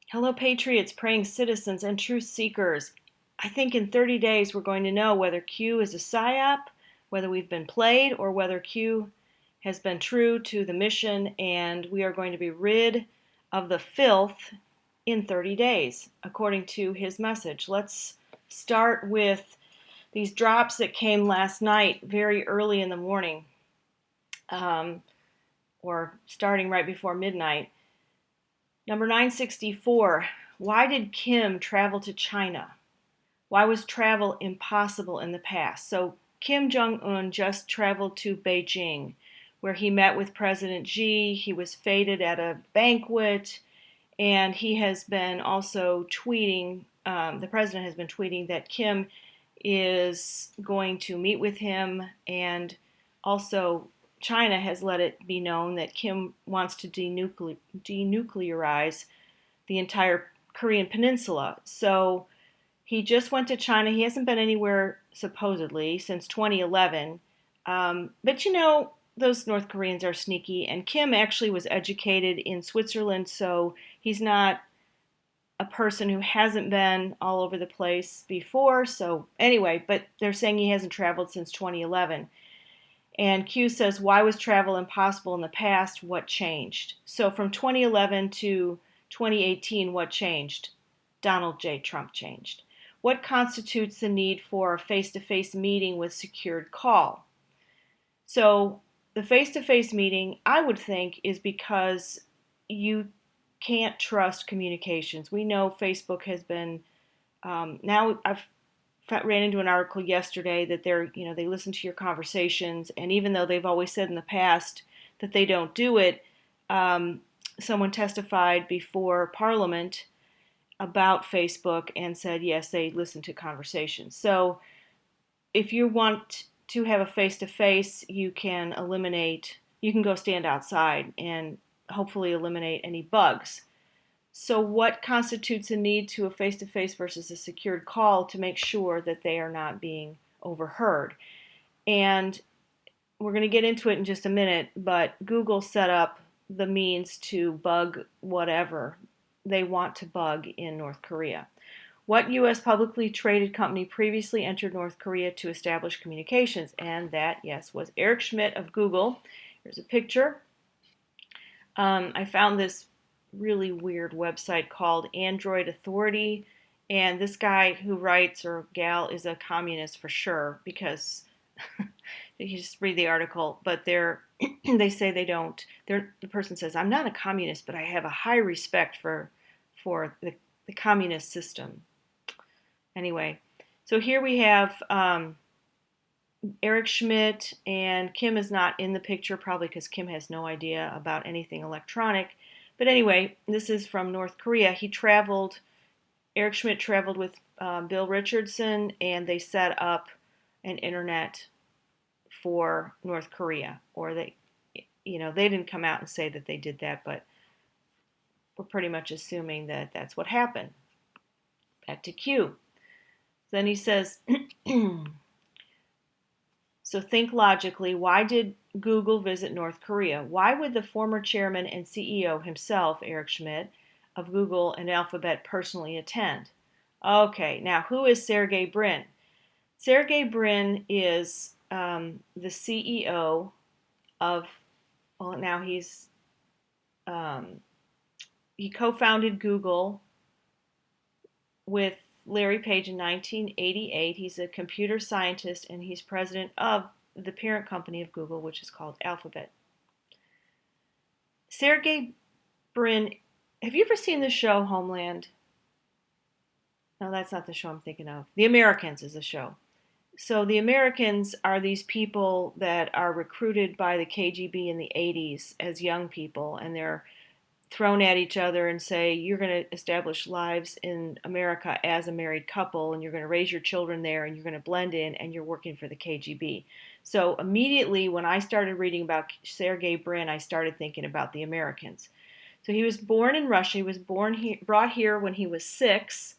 Hello, patriots, praying citizens, and truth seekers. I think in 30 days we're going to know whether Q is a psyop, whether we've been played, or whether Q has been true to the mission, and we are going to be rid of the filth in 30 days, according to his message. Let's start with these drops that came last night, very early in the morning, um, or starting right before midnight. Number 964, why did Kim travel to China? Why was travel impossible in the past? So Kim Jong-un just traveled to Beijing, where he met with President Xi. He was feted at a banquet, and he has been also tweeting, the president has been tweeting that Kim is going to meet with him, and also China has let it be known that Kim wants to denuclearize the entire Korean peninsula. So he just went to China. He hasn't been anywhere, supposedly, since 2011. But those North Koreans are sneaky, and Kim actually was educated in Switzerland, so he's not a person who hasn't been all over the place before. So anyway, but they're saying he hasn't traveled since 2011. And Q says, why was travel impossible in the past? What changed? So from 2011 to 2018, what changed? Donald J. Trump changed. What constitutes the need for a face-to-face meeting with secured call? So the face-to-face meeting, I would think, is because you can't trust communications. We know Facebook has been, now I've ran into an article yesterday that they listen to your conversations, and even though they've always said in the past that they don't do it, someone testified before Parliament about Facebook and said, yes, they listen to conversations. So if you want to have a face-to-face, you can go stand outside and hopefully eliminate any bugs. So what constitutes a need to a face-to-face versus a secured call to make sure that they are not being overheard? And we're going to get into it in just a minute, but Google set up the means to bug whatever they want to bug in North Korea. What U.S. publicly traded company previously entered North Korea to establish communications? And that, yes, was Eric Schmidt of Google. Here's a picture. I found this really weird website called Android Authority, and this guy who writes, or gal, is a communist for sure, because you just read the article, but they say they don't. The person says, I'm not a communist, but I have a high respect for the communist system. Anyway, so here we have Eric Schmidt, and Kim is not in the picture, probably because Kim has no idea about anything electronic. But anyway, this is from North Korea. Eric Schmidt traveled with Bill Richardson, and they set up an internet for North Korea. Or they didn't come out and say that they did that, but we're pretty much assuming that that's what happened. Back to Q. Then he says, so think logically, why did Google visit North Korea? Why would the former chairman and CEO himself, Eric Schmidt, of Google and Alphabet personally attend? Okay, now who is Sergey Brin? Sergey Brin is the CEO of, well, now he co-founded Google with Larry Page in 1988. He's a computer scientist, and he's president of the parent company of Google, which is called Alphabet. Sergey Brin, have you ever seen the show Homeland? No, that's not the show I'm thinking of. The Americans is the show. So the Americans are these people that are recruited by the KGB in the 80s as young people, and they're thrown at each other and say, you're going to establish lives in America as a married couple, and you're going to raise your children there, and you're going to blend in, and you're working for the KGB. So immediately when I started reading about Sergey Brin, I started thinking about the Americans. So he was born in Russia. He was brought here when he was 6,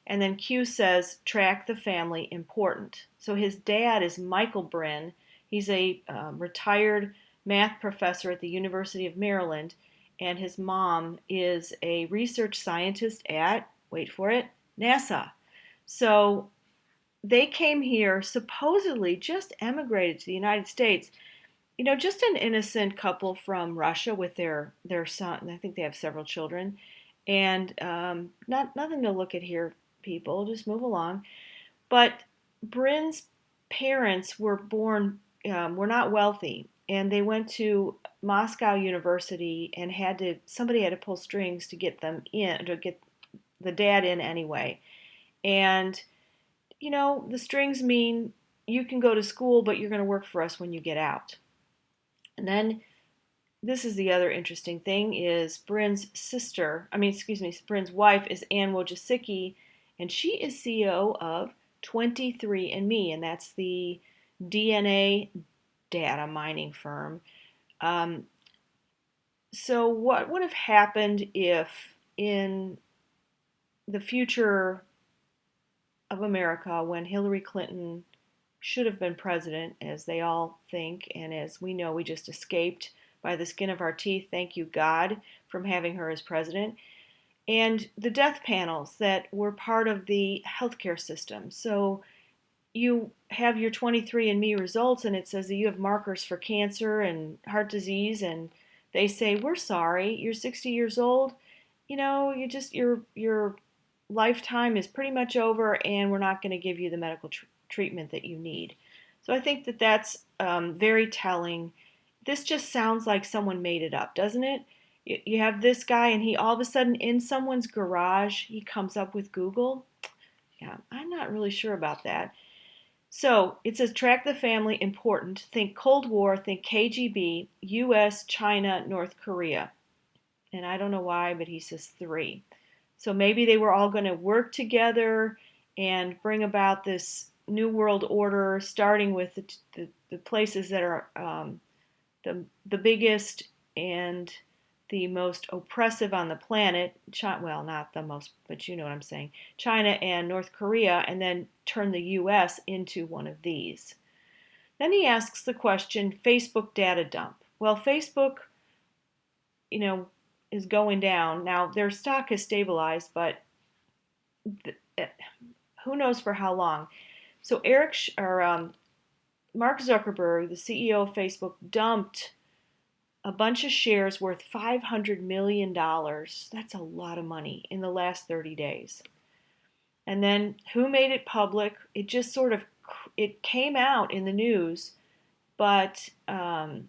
and then Q says, track the family, important. So his dad is Michael Brin. He's a retired math professor at the University of Maryland, and his mom is a research scientist at, wait for it, NASA. So they came here, supposedly just emigrated to the United States. Just an innocent couple from Russia with their son. I think they have several children, and nothing to look at here, people. Just move along. But Brin's parents were not wealthy, and they went to Moscow University and somebody had to pull strings to get them in, to get the dad in anyway. And the strings mean you can go to school, but you're going to work for us when you get out. And then this is the other interesting thing is Brin's wife is Ann Wojcicki, and she is CEO of 23andMe, and that's the DNA data mining firm. So what would have happened if in the future of America, when Hillary Clinton should have been president, as they all think, and as we know, we just escaped by the skin of our teeth, thank you God, from having her as president, and the death panels that were part of the healthcare system. So you have your 23andMe results, and it says that you have markers for cancer and heart disease, and they say, we're sorry, you're 60 years old, your lifetime is pretty much over, and we're not going to give you the medical treatment that you need. So I think that that's very telling. This just sounds like someone made it up, doesn't it? You have this guy, and he all of a sudden in someone's garage, he comes up with Google. Yeah, I'm not really sure about that. So it says track the family, important. Think Cold War, think KGB, US, China, North Korea. And I don't know why, but he says 3. So maybe they were all going to work together and bring about this new world order, starting with the places that are the biggest and the most oppressive on the planet. Well, not the most, but you know what I'm saying. China and North Korea, and then turn the U.S. into one of these. Then he asks the question, Facebook data dump. Well, Facebook, is going down. Now, their stock has stabilized, but who knows for how long. So Mark Zuckerberg, the CEO of Facebook, dumped a bunch of shares worth $500 million. That's a lot of money in the last 30 days. And then who made it public? It just it came out in the news, but now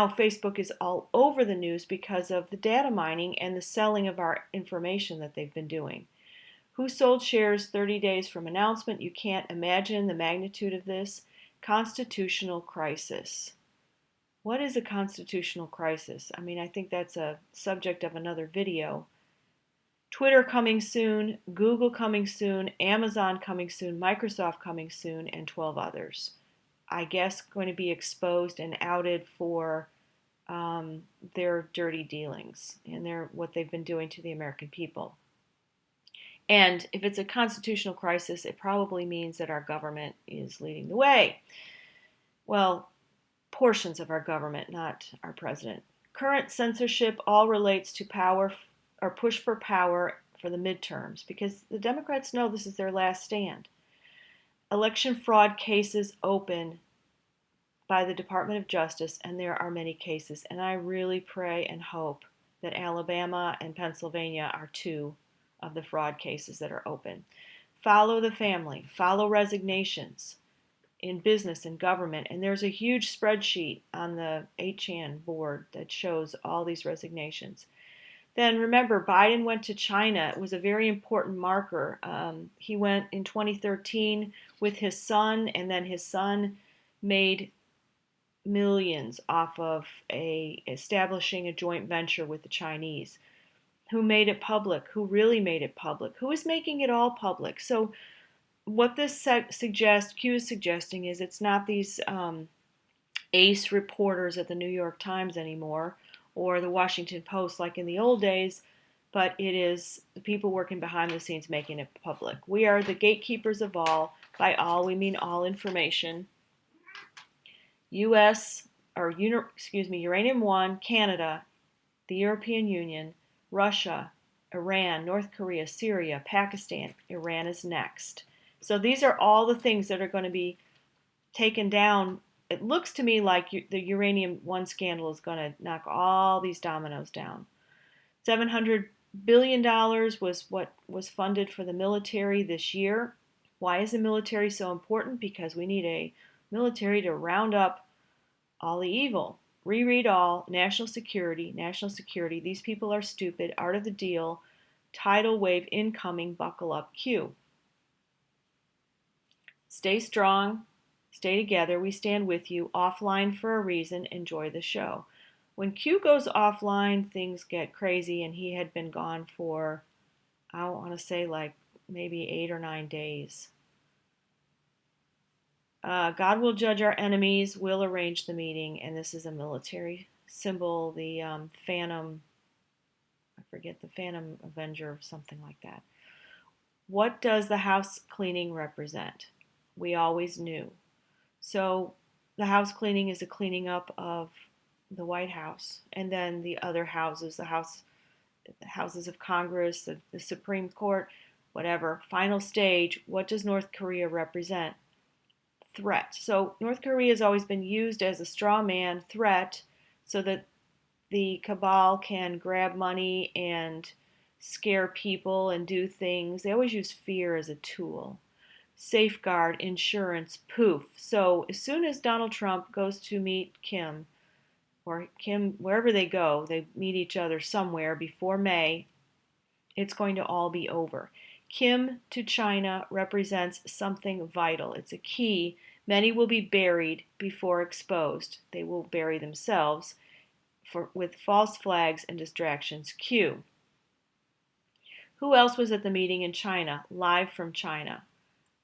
Facebook is all over the news because of the data mining and the selling of our information that they've been doing. Who sold shares 30 days from announcement? You can't imagine the magnitude of this. Constitutional crisis. What is a constitutional crisis? I think that's a subject of another video. Twitter coming soon, Google coming soon, Amazon coming soon, Microsoft coming soon, and 12 others. I guess going to be exposed and outed for their dirty dealings and what they've been doing to the American people. And if it's a constitutional crisis, it probably means that our government is leading the way. Well, portions of our government, not our president. Current censorship all relates to power or push for power for the midterms because the Democrats know this is their last stand. Election fraud cases open by the Department of Justice, and there are many cases. And I really pray and hope that Alabama and Pennsylvania are 2 of the fraud cases that are open. Follow the family. Follow resignations in business and government. And there's a huge spreadsheet on the 8chan board that shows all these resignations. Then remember, Biden went to China. It was a very important marker. He went in 2013 with his son, and then his son made millions off of establishing a joint venture with the Chinese. Who made it public? Who really made it public? Who is making it all public? So what this Q is suggesting is it's not these ace reporters at the New York Times anymore or the Washington Post like in the old days, but it is the people working behind the scenes making it public. We are the gatekeepers of all. By all, we mean all information. U.S. Uranium One, Canada, the European Union, Russia, Iran, North Korea, Syria, Pakistan. Iran is next. So these are all the things that are going to be taken down. It looks to me like the Uranium One scandal is going to knock all these dominoes down. $700 billion was what was funded for the military this year. Why is the military so important? Because we need a military to round up all the evil. Reread all, national security, national security. These people are stupid, art of the deal, tidal wave incoming, buckle up, Q. Stay strong, stay together, we stand with you, offline for a reason, enjoy the show. When Q goes offline, things get crazy, and he had been gone for, I want to say, like maybe 8 or 9 days. God will judge our enemies, will arrange the meeting, and this is a military symbol, the Phantom, I forget, the Phantom Avenger or something like that. What does the house cleaning represent? We always knew. So the house cleaning is a cleaning up of the White House, and then the other houses, the houses of Congress, the Supreme Court, whatever. Final stage, what does North Korea represent? Threat. So North Korea has always been used as a straw man threat so that the cabal can grab money and scare people and do things. They always use fear as a tool. Safeguard, insurance, poof. So as soon as Donald Trump goes to meet Kim, or Kim, wherever they go, they meet each other somewhere before May, it's going to all be over. Kim to China represents something vital. It's a key. Many will be buried before exposed. They will bury themselves with false flags and distractions. Q. Who else was at the meeting in China? Live from China.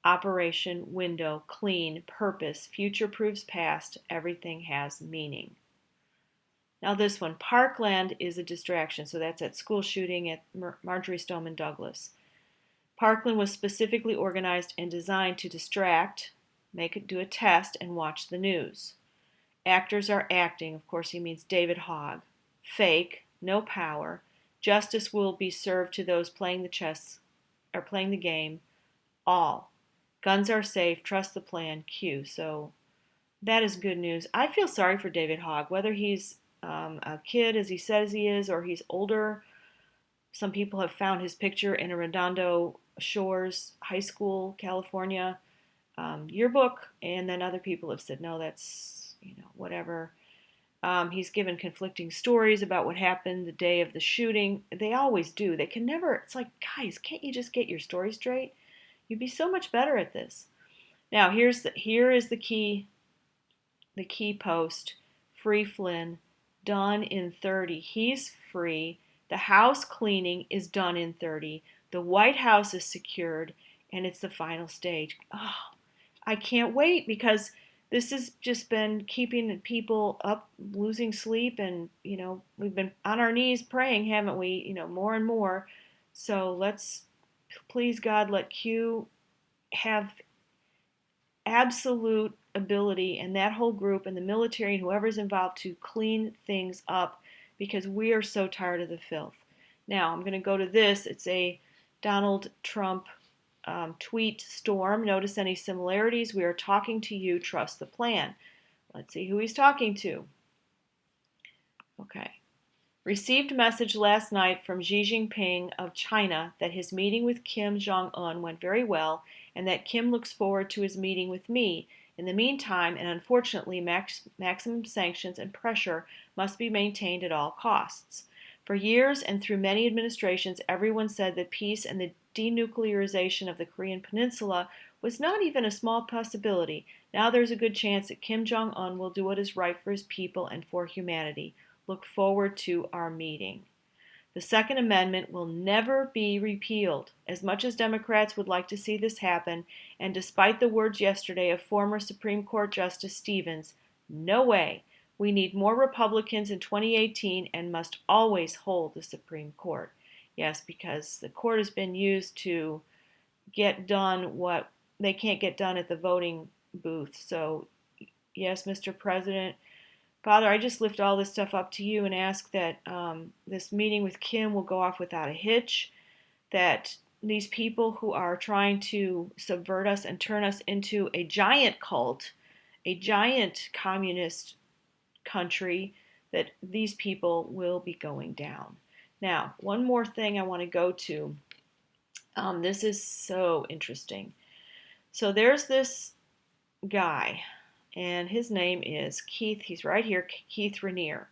Operation, window, clean, purpose, future proves past, everything has meaning. Now this one, Parkland is a distraction, so that's at school shooting at Marjory Stoneman Douglas. Parkland was specifically organized and designed to distract, do a test, and watch the news. Actors are acting, of course he means David Hogg. Fake, no power. Justice will be served to those playing the game. All. Guns are safe, trust the plan, Q. So that is good news. I feel sorry for David Hogg, whether he's a kid as he says he is or he's older. Some people have found his picture in a Redondo Shores High School, California yearbook, and then other people have said, no, that's, whatever. He's given conflicting stories about what happened the day of the shooting. They always do. They can never, it's like, guys, can't you just get your story straight? You'd be so much better at this. Now, here is the key post. Free Flynn, done in 30. He's free. The house cleaning is done in 30. The White House is secured, and it's the final stage. Oh, I can't wait, because this has just been keeping people up, losing sleep, and, we've been on our knees praying, haven't we? More and more. So let's, please God, let Q have absolute ability, and that whole group and the military and whoever's involved, to clean things up, because we are so tired of the filth. Now, I'm going to go to this. It's a Donald Trump tweet storm. Notice any similarities? We are talking to you. Trust the plan. Let's see who he's talking to. Okay. Received message last night from Xi Jinping of China that his meeting with Kim Jong-un went very well, and that Kim looks forward to his meeting with me. In the meantime, and unfortunately, maximum sanctions and pressure must be maintained at all costs. For years and through many administrations, everyone said that peace and the denuclearization of the Korean Peninsula was not even a small possibility. Now there's a good chance that Kim Jong-un will do what is right for his people and for humanity. Look forward to our meeting. The Second Amendment will never be repealed. As much as Democrats would like to see this happen, and despite the words yesterday of former Supreme Court Justice Stevens, no way. We need more Republicans in 2018 and must always hold the Supreme Court. Yes, because the court has been used to get done what they can't get done at the voting booth. So, yes, Mr. President, Father, I just lift all this stuff up to you and ask that this meeting with Kim will go off without a hitch, that these people who are trying to subvert us and turn us into a giant cult, a giant communist country, that these people will be going down. Now, one more thing I want to go to. This is so interesting. So there's this guy, and his name is Keith. He's right here, Keith Rainier.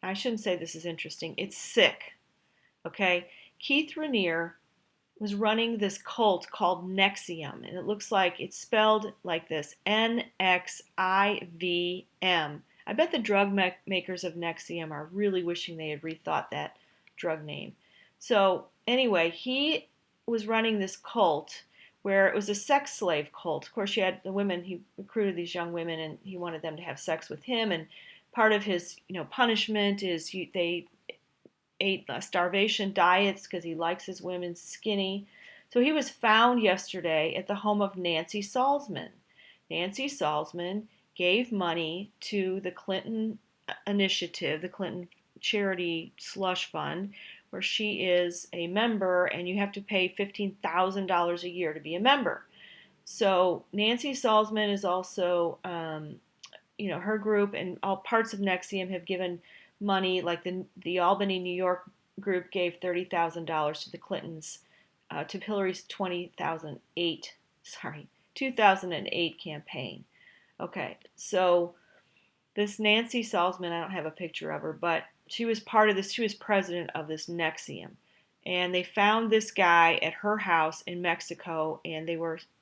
I shouldn't say this is interesting. It's sick. Okay? Keith Rainier was running this cult called Nexium, and it looks like it's spelled like this, Nxivm. I bet the drug makers of Nexium are really wishing they had rethought that drug name. So anyway, he was running this cult where it was a sex slave cult. Of course, you had the women, he recruited these young women and he wanted them to have sex with him, and part of his punishment is they ate starvation diets because he likes his women skinny. So he was found yesterday at the home of Nancy Saltzman. Nancy Saltzman gave money to the Clinton initiative, the Clinton charity slush fund, where she is a member, and you have to pay $15,000 a year to be a member. So Nancy Saltzman is also, her group and all parts of Nexium have given money, like the Albany, New York group gave $30,000 to the Clintons, to Hillary's 2008 campaign. Okay, so this Nancy Saltzman, I don't have a picture of her, but she was part of this, she was president of this Nexium. And they found this guy at her house in Mexico, and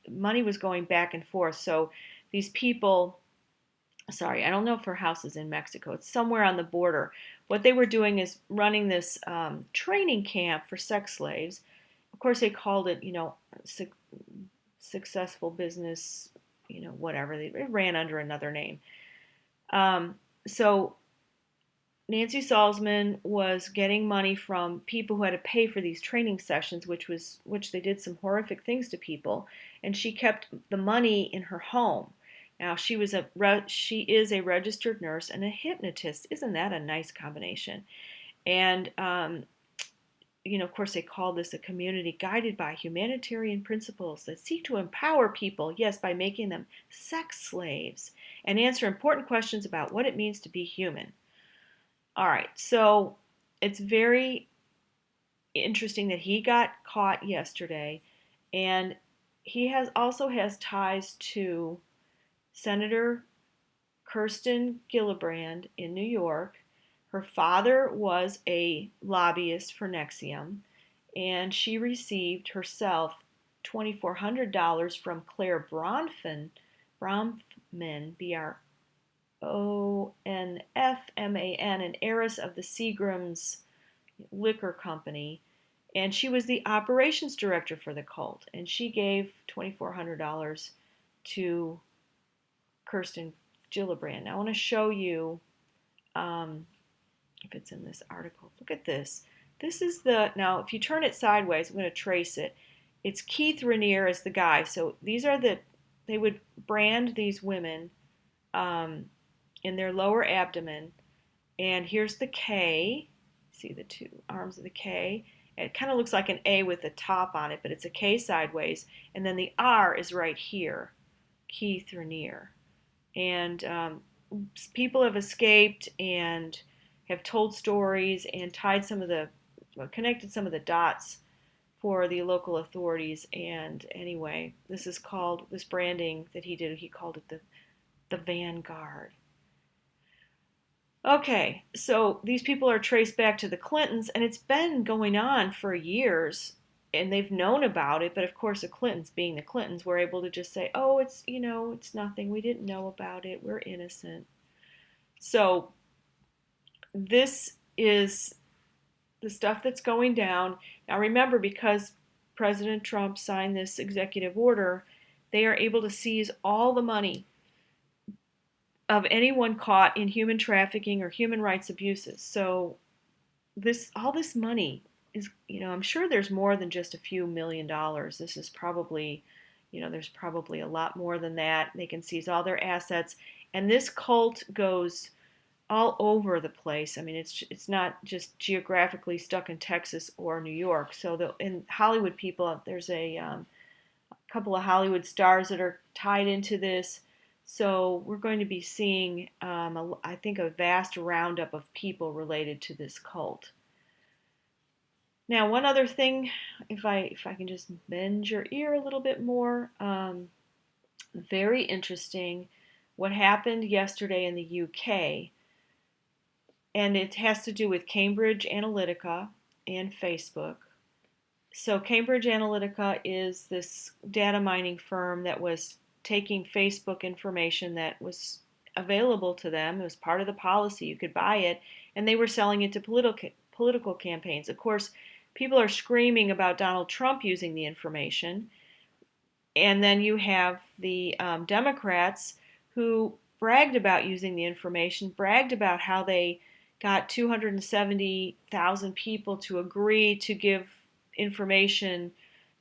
money was going back and forth. So these people, sorry, I don't know if her house is in Mexico. It's somewhere on the border. What they were doing is running this training camp for sex slaves. Of course, they called it, successful business, whatever. It ran under another name. So Nancy Saltzman was getting money from people who had to pay for these training sessions, which they did some horrific things to people, and she kept the money in her home. Now she is a registered nurse and a hypnotist. Isn't that a nice combination? And of course, they call this a community guided by humanitarian principles that seek to empower people, yes, by making them sex slaves, and answer important questions about what it means to be human. All right, so it's very interesting that he got caught yesterday, and he also has ties to Senator Kirsten Gillibrand in New York. Her father was a lobbyist for Nexium, and she received herself $2,400 from Claire Bronfman, Bronfman, an heiress of the Seagram's liquor company, and she was the operations director for the cult, and she gave $2,400 to Kirsten Gillibrand. Now, I want to show you if it's in this article. Look at this. This is now if you turn it sideways, I'm going to trace it. It's Keith Rainier as the guy. So these are they would brand these women in their lower abdomen, and here's the K. See the two arms of the K? It kind of looks like an A with a top on it, but it's a K sideways, and then the R is right here, Keith Rainier. And people have escaped and have told stories and connected some of the dots for the local authorities. And anyway, this branding that he did, he called it the Vanguard. Okay, so these people are traced back to the Clintons, and it's been going on for years, and they've known about it, but of course the Clintons, being the Clintons, were able to just say, oh, it's nothing, we didn't know about it, we're innocent. So this is the stuff that's going down. Now remember, because President Trump signed this executive order, they are able to seize all the money of anyone caught in human trafficking or human rights abuses. So all this money is, I'm sure there's more than just a few $1,000,000. This is probably, there's probably a lot more than that. They can seize all their assets. And this cult goes all over the place. I mean, it's not just geographically stuck in Texas or New York. So in Hollywood people, there's a couple of Hollywood stars that are tied into this. So we're going to be seeing, I think, a vast roundup of people related to this cult. Now, one other thing, if I can just bend your ear a little bit more, very interesting, what happened yesterday in the UK, and it has to do with Cambridge Analytica and Facebook. So Cambridge Analytica is this data mining firm that was taking Facebook information that was available to them. It was part of the policy. You could buy it, and they were selling it to political campaigns. Of course, people are screaming about Donald Trump using the information. And then you have the Democrats who bragged about using the information, bragged about how they got 270,000 people to agree to give information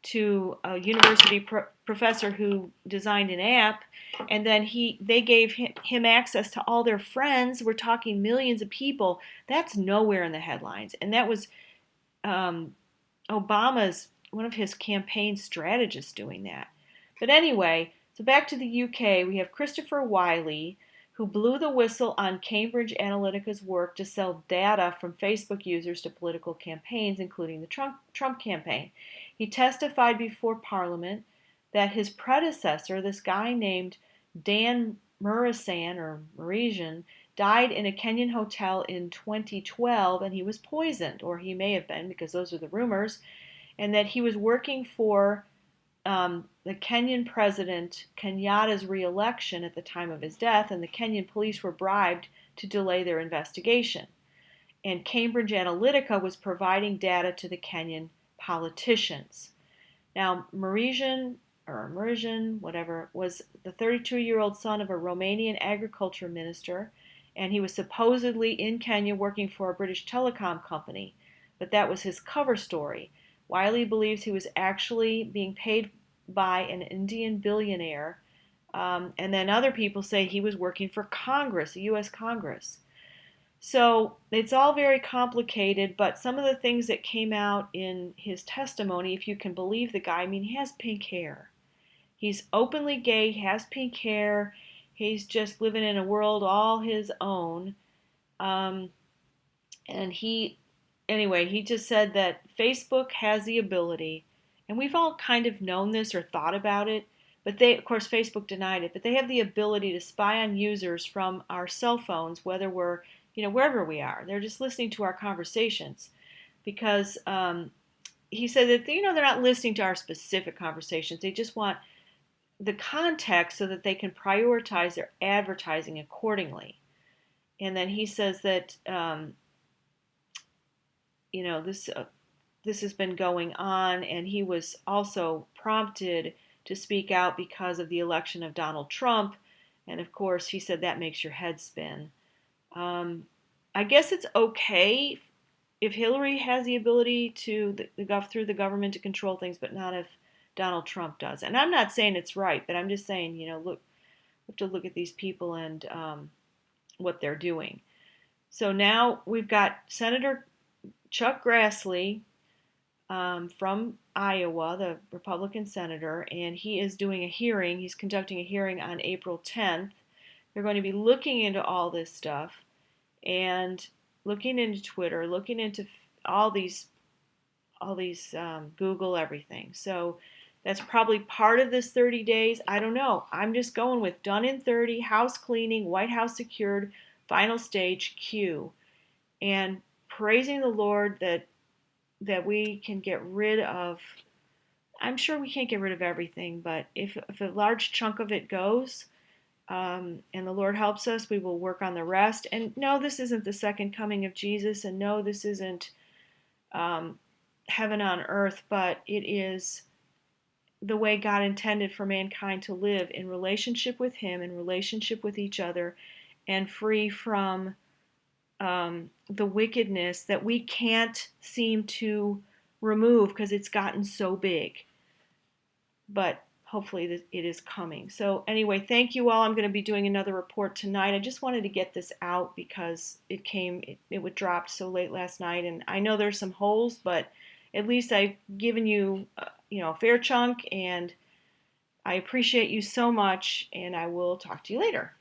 to a university professor who designed an app, and then they gave him access to all their friends. We're talking millions of people. That's nowhere in the headlines, and that was Obama's, one of his campaign strategists doing that. But anyway, so back to the UK, we have Christopher Wiley, who blew the whistle on Cambridge Analytica's work to sell data from Facebook users to political campaigns, including the Trump campaign. He testified before Parliament that his predecessor, this guy named Dan Murisian, died in a Kenyan hotel in 2012, and he was poisoned, or he may have been, because those are the rumors, and that he was working for the Kenyan president Kenyatta's re-election at the time of his death, and the Kenyan police were bribed to delay their investigation. And Cambridge Analytica was providing data to the Kenyan politicians. Now, Murisian, whatever, was the 32-year-old son of a Romanian agriculture minister, and he was supposedly in Kenya working for a British telecom company, but that was his cover story. Wiley believes he was actually being paid by an Indian billionaire, and then other people say he was working for Congress, the U.S. Congress. So it's all very complicated, but some of the things that came out in his testimony, if you can believe the guy, I mean, he has pink hair. He's openly gay, he has pink hair, he's just living in a world all his own. And anyway, he just said that Facebook has the ability, and we've all kind of known this or thought about it, but of course, Facebook denied it, but they have the ability to spy on users from our cell phones, whether we're, wherever we are. They're just listening to our conversations, because he said that, they're not listening to our specific conversations. They just want the context so that they can prioritize their advertising accordingly. And then he says that, this has been going on, and he was also prompted to speak out because of the election of Donald Trump, and of course he said that makes your head spin. I guess it's okay if Hillary has the ability to through the government to control things, but not if Donald Trump does. And I'm not saying it's right, but I'm just saying, look, we have to look at these people and what they're doing. So now we've got Senator Chuck Grassley from Iowa, the Republican senator, and he is doing a hearing. He's conducting a hearing on April 10th. They're going to be looking into all this stuff and looking into Twitter, looking into all these Google everything. So that's probably part of this 30 days. I don't know. I'm just going with done in 30, house cleaning, White House secured, final stage, Q. And praising the Lord that we can get rid of, I'm sure we can't get rid of everything, but if a large chunk of it goes, and the Lord helps us, we will work on the rest. And no, this isn't the second coming of Jesus, and no, this isn't heaven on earth, but it is the way God intended for mankind to live in relationship with Him, in relationship with each other, and free from the wickedness that we can't seem to remove because it's gotten so big. But hopefully it is coming. So anyway, thank you all. I'm going to be doing another report tonight. I just wanted to get this out because it dropped so late last night, and I know there's some holes, but at least I've given you, a fair chunk, and I appreciate you so much, and I will talk to you later.